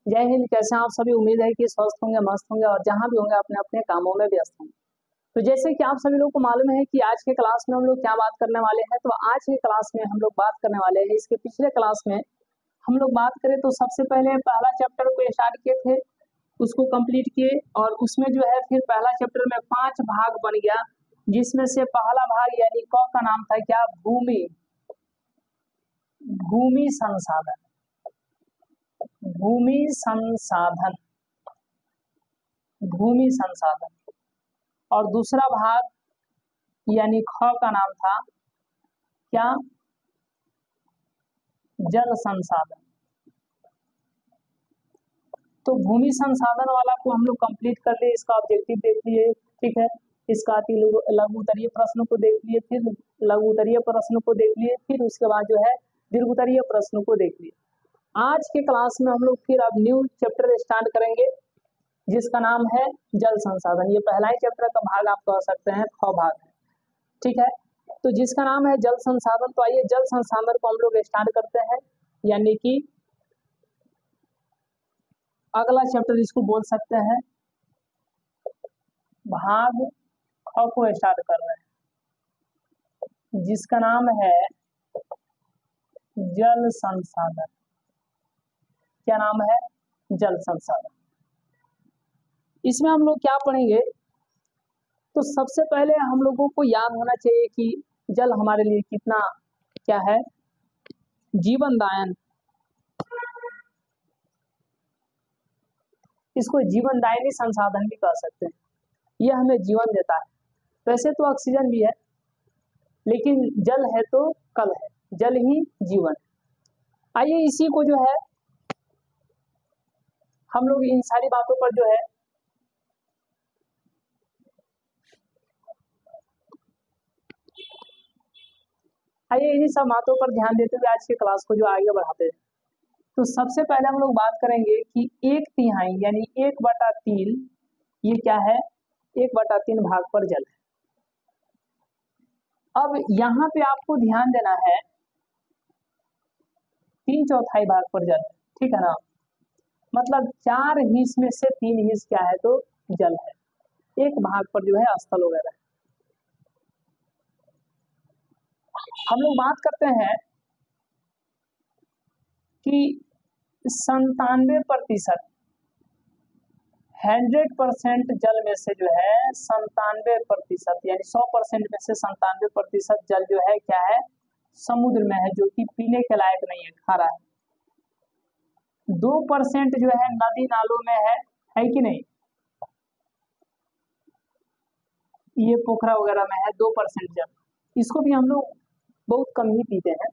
जय हिंद। कैसे हैं आप सभी? उम्मीद है कि स्वस्थ होंगे, मस्त होंगे और जहां भी होंगे अपने अपने कामों में व्यस्त होंगे। तो जैसे कि आप सभी लोगों को मालूम है कि आज के क्लास में हम लोग क्या बात करने वाले हैं, तो आज के क्लास में हम लोग बात करने वाले हैं, इसके पिछले क्लास में हम लोग बात करें तो सबसे पहले पहला चैप्टर को स्टार्ट किए थे, उसको कंप्लीट किए और उसमें जो है फिर पहला चैप्टर में 5 भाग बन गया, जिसमें से पहला भाग यानी क का नाम था क्या? भूमि। भूमि संसाधन। भूमि संसाधन। भूमि संसाधन। और दूसरा भाग यानी ख का नाम था क्या? जल संसाधन। तो भूमि संसाधन वाला को हम लोग कंप्लीट कर लिए, इसका ऑब्जेक्टिव देख लिए, ठीक है। इसका लघु उत्तरीय प्रश्न को देख लिए, फिर लघु उत्तरीय प्रश्न को देख लिए, फिर उसके बाद जो है दीर्घ उत्तरीय प्रश्न को देख लिए। आज के क्लास में हम लोग फिर अब न्यू चैप्टर स्टार्ट करेंगे, जिसका नाम है जल संसाधन। ये पहला ही चैप्टर का भाग आप कह सकते हैं, ख भाग है, ठीक है। तो जिसका नाम है जल संसाधन, तो आइए जल संसाधन को हम लोग स्टार्ट करते हैं, यानी कि अगला चैप्टर इसको बोल सकते हैं भाग ख को स्टार्ट कर रहे हैं, जिसका नाम है जल संसाधन। क्या नाम है? जल संसाधन। इसमें हम लोग क्या पढ़ेंगे? तो सबसे पहले हम लोगों को याद होना चाहिए कि जल हमारे लिए कितना क्या है? जीवनदायन। इसको जीवनदायिनी संसाधन भी कह सकते हैं। यह हमें जीवन देता है। वैसे तो ऑक्सीजन भी है, लेकिन जल है तो कल है, जल ही जीवन। आइए इसी को जो है हम लोग इन सारी बातों पर जो है आइए इन्हीं सब बातों पर ध्यान देते हुए आज के क्लास को जो आगे बढ़ाते हैं। तो सबसे पहले हम लोग बात करेंगे कि 1/3 यानी 1/3 ये क्या है? 1/3 भाग पर जल है। अब यहाँ पे आपको ध्यान देना है, 3/4 भाग पर जल है, ठीक है ना। मतलब 4 हिस्स में से 3 हिस्स क्या है? तो जल है। 1 भाग पर जो है स्थल वगैरह है। हम लोग बात करते हैं कि 97% 100% जल में से जो है 97% यानी 100% में से 97% जल जो है क्या है? समुद्र में है, जो कि पीने के लायक नहीं है, खारा है। 2% जो है नदी नालों में है कि नहीं? ये पोखरा वगैरह में है 2% जल। इसको भी हम लोग बहुत कम ही पीते हैं,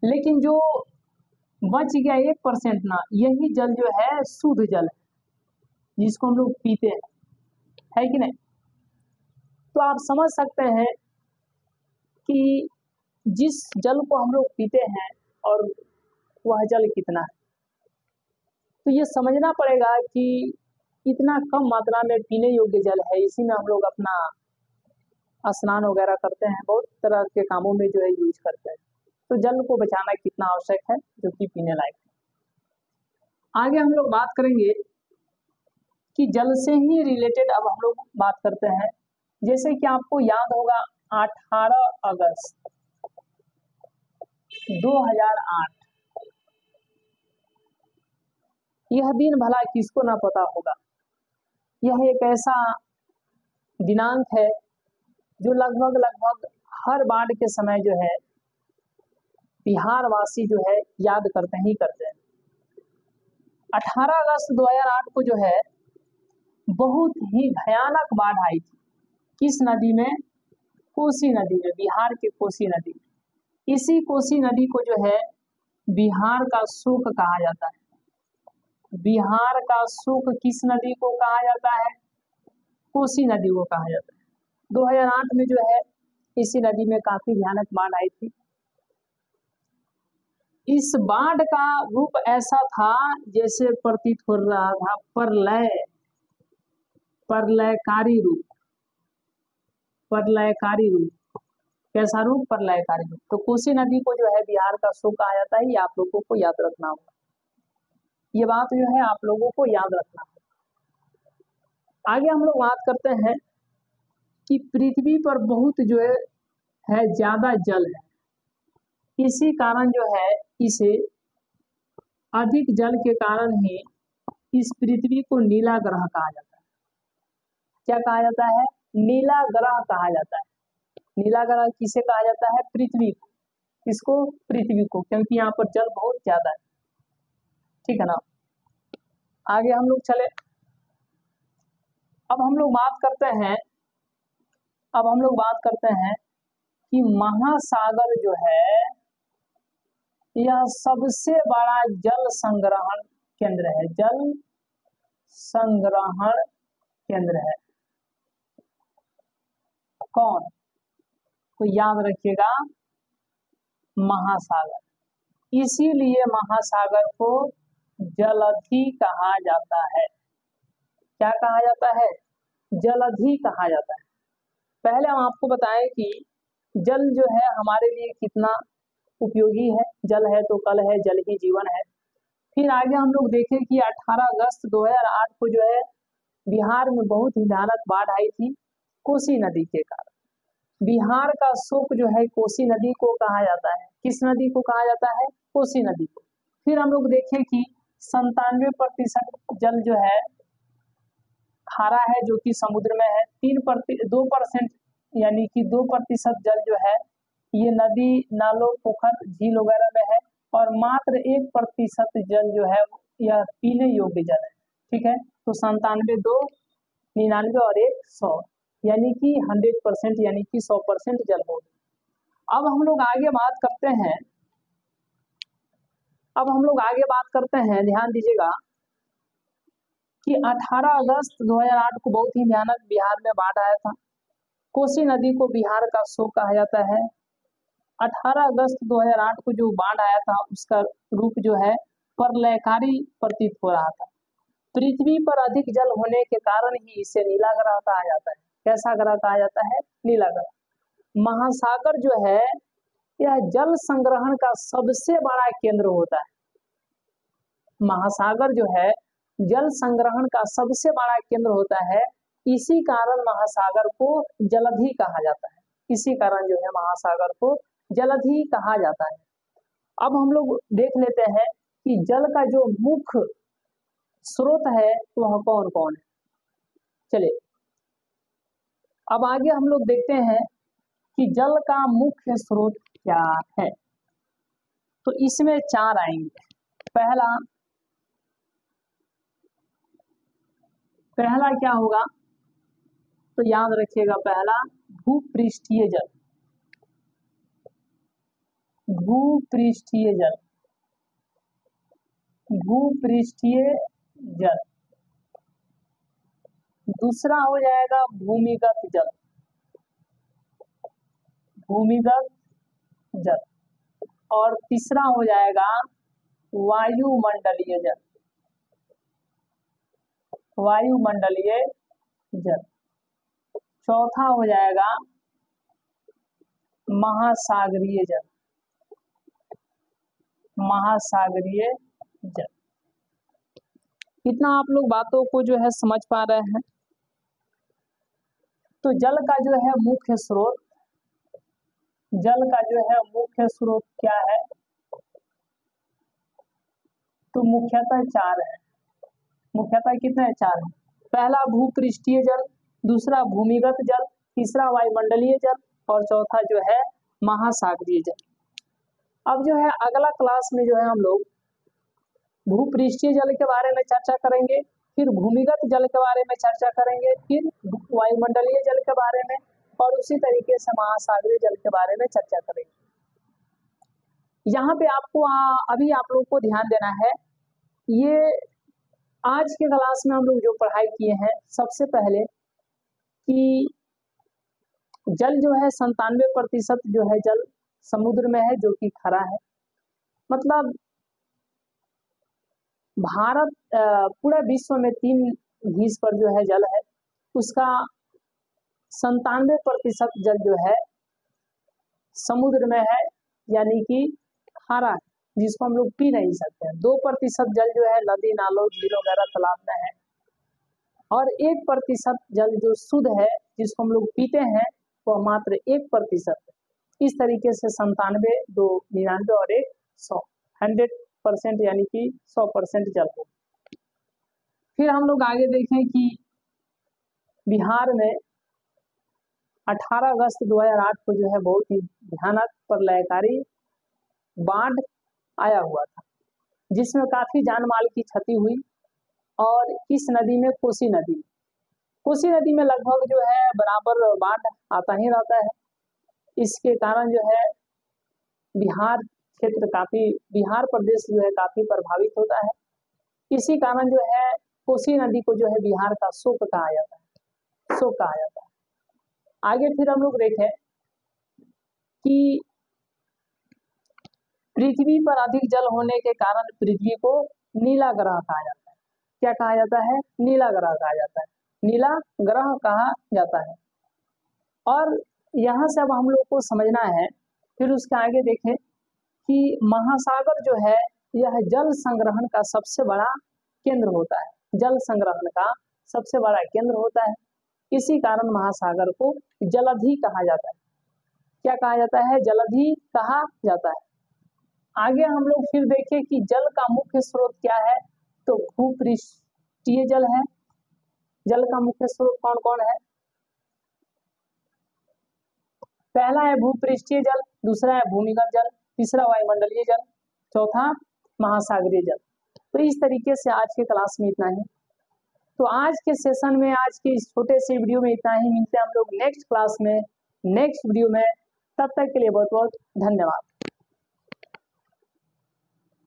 लेकिन जो बच गया 1% ना, यही जल जो है शुद्ध जल है, जिसको हम लोग पीते हैं, है कि नहीं? तो आप समझ सकते हैं कि जिस जल को हम लोग पीते हैं और वह जल कितना है। तो ये समझना पड़ेगा कि इतना कम मात्रा में पीने योग्य जल है, इसी में हम लोग अपना स्नान वगैरह करते हैं, बहुत तरह के कामों में जो है यूज करते हैं। तो जल को बचाना कितना आवश्यक है, जो कि पीने लायक है। आगे हम लोग बात करेंगे कि जल से ही रिलेटेड अब हम लोग बात करते हैं। जैसे कि आपको याद होगा 18 अगस्त 2008, यह दिन भला किसको ना पता होगा। यह एक ऐसा दिनांक है जो लगभग हर बाढ़ के समय जो है बिहार वासी जो है याद करते ही करते हैं। 18 अगस्त 2008 को जो है बहुत ही भयानक बाढ़ आई थी। किस नदी में? कोसी नदी में, बिहार के कोसी नदी में। इसी कोसी नदी को जो है बिहार का सुख कहा जाता है। बिहार का सुख किस नदी को कहा जाता है? कोसी नदी को कहा जाता है। 2008 में जो है इसी नदी में काफी भयानक बाढ़ आई थी। इस बाढ़ का रूप ऐसा था जैसे प्रतीत हो रहा था प्रलयकारी रूप। प्रलयकारी रूप। कैसा रूप? प्रलयकारी रूप। तो कोसी नदी को जो है बिहार का सुख कहा जाता है, ये आप लोगों को याद रखना होगा। ये बात जो है आप लोगों को याद रखना है। आगे हम लोग बात करते हैं कि पृथ्वी पर बहुत जो है ज्यादा जल है, इसी कारण जो है इसे अधिक जल के कारण ही इस पृथ्वी को नीला ग्रह कहा जाता है। क्या कहा जाता है? नीला ग्रह कहा जाता है। नीला ग्रह किसे कहा जाता है? पृथ्वी को। किसको? पृथ्वी को, क्योंकि यहाँ पर जल बहुत ज्यादा है। ठीक है ना। आगे हम लोग चले। अब हम लोग बात करते हैं कि महासागर जो है यह सबसे बड़ा जल संग्रहण केंद्र है। जल संग्रहण केंद्र है। कौन? तो याद रखिएगा, महासागर। इसीलिए महासागर को जलधि कहा जाता है। क्या कहा जाता है? जलधि कहा जाता है। पहले हम आपको बताएं कि जल जो है हमारे लिए कितना उपयोगी है। जल है तो कल है, जल ही जीवन है। फिर आगे हम लोग देखें कि 18 अगस्त 2008 को जो है बिहार में बहुत ही भयानक बाढ़ आई थी कोसी नदी के कारण। बिहार का शोक जो है कोसी नदी को कहा जाता है। किस नदी को कहा जाता है? कोसी नदी को। फिर हम लोग देखें कि 97% जल जो है खारा है, जो कि समुद्र में है। 2% यानी कि 2% जल जो है ये नदी, नालों, पोखर, झील वगैरह में है, और मात्र 1% जल जो है यह पीने योग्य जल है। ठीक है, तो 97, 2, 99 और 1, 100, यानी कि 100%, यानी कि 100% जल हो। अब हम लोग आगे बात करते हैं, ध्यान दीजिएगा कि 18 अगस्त 2008 को बहुत ही भयानक बिहार में बाढ़ आया था। कोसी नदी को बिहार का शोक कहा जाता है। 18 अगस्त 2008 को जो बाढ़ आया था उसका रूप जो है प्रलयकारी प्रतीत हो रहा था। पृथ्वी पर अधिक जल होने के कारण ही इसे नीला ग्रह कहा जाता है। कैसा ग्रह कहा जाता है? नीला ग्रह। महासागर जो है यह जल संग्रहण का सबसे बड़ा केंद्र होता है। महासागर जो है जल संग्रहण का सबसे बड़ा केंद्र होता है। इसी कारण महासागर को जलधि कहा जाता है। इसी कारण जो है महासागर को जलधि कहा जाता है। अब हम लोग देख लेते हैं कि जल का जो मुख्य स्रोत है वह कौन कौन है। चलिए अब आगे हम लोग देखते हैं कि जल का मुख्य स्रोत क्या है। तो इसमें 4 आएंगे। पहला क्या होगा? तो याद रखिएगा, पहला भूपृष्ठीय जल। भूपृष्ठीय जल, भूपृष्ठीय जल। दूसरा हो जाएगा भूमिगत जल, भूमिगत जल। और तीसरा हो जाएगा वायुमंडलीय जल, वायुमंडलीय जल। चौथा हो जाएगा महासागरीय जल, महासागरीय जल। इतना आप लोग बातों को जो है समझ पा रहे हैं। तो जल का जो है मुख्य स्रोत, जल का जो है मुख्य स्रोत क्या है? तो मुख्यतः 4 है। मुख्यतः कितने हैं? 4 है। पहला भूपृष्ठीय जल, दूसरा भूमिगत जल, तीसरा वायुमंडलीय जल, और चौथा जो है महासागरीय जल। अब जो है अगला क्लास में जो है हम लोग भूपृष्ठीय जल के बारे में चर्चा करेंगे, फिर भूमिगत जल के बारे में चर्चा करेंगे, फिर वायुमंडलीय जल के बारे में, और उसी तरीके से महासागरीय जल के बारे में चर्चा करेंगे। यहाँ पे आपको अभी आप लोग को ध्यान देना है, ये आज के क्लास में हम लोग जो पढ़ाई किए हैं, सबसे पहले कि जल जो है 97% जो है जल समुद्र में है, जो कि खरा है। मतलब भारत पूरे विश्व में 3 हिस्से पर जो है जल है, उसका 97% जल जो है समुद्र में है, यानी कि खारा है। जिसको हम लोग पी नहीं सकते हैं। 2% जल जो है नदी नालों झीलों वगैरह तालाब में है, और 1% जल जो शुद्ध है जिसको हम लोग पीते हैं वह मात्र 1%। इस तरीके से 97, 2, 99 और 1, 100, 100% यानी कि 100% जल हो। फिर हम लोग आगे देखें कि बिहार में 18 अगस्त 2008 को जो है बहुत ही भयानक प्रलयकारी बाढ़ आया हुआ था, जिसमें काफी जान माल की क्षति हुई। और इस नदी में कोसी नदी में लगभग जो है बराबर बाढ़ आता ही रहता है। इसके कारण जो है बिहार प्रदेश जो है काफी प्रभावित होता है। इसी कारण जो है कोसी नदी को जो है बिहार का शोक कहा जाता है। आगे फिर हम लोग देखें कि पृथ्वी पर अधिक जल होने के कारण पृथ्वी को नीला ग्रह कहा जाता है। क्या कहा जाता है? नीला ग्रह कहा जाता है। नीला ग्रह कहा जाता है। और यहाँ से अब हम लोग को समझना है, फिर उसके आगे देखें कि महासागर जो है यह जल संग्रहण का सबसे बड़ा केंद्र होता है। जल संग्रहण का सबसे बड़ा केंद्र होता है। इसी कारण महासागर को जलधि कहा जाता है। क्या कहा जाता है? जलधि कहा जाता है। आगे हम लोग फिर देखें कि जल का मुख्य स्रोत क्या है, तो भूपृष्ठीय जल है। जल का मुख्य स्रोत कौन कौन है? पहला है भूपृष्ठीय जल, दूसरा है भूमिगत जल, तीसरा वायुमंडलीय जल, चौथा महासागरीय जल। तो इस तरीके से आज के क्लास में इतना ही। तो आज के सेशन में, आज के इस छोटे से वीडियो में इतना ही। मिलते हैं हम लोग नेक्स्ट क्लास में, नेक्स्ट वीडियो में। तब तक के लिए बहुत बहुत धन्यवाद।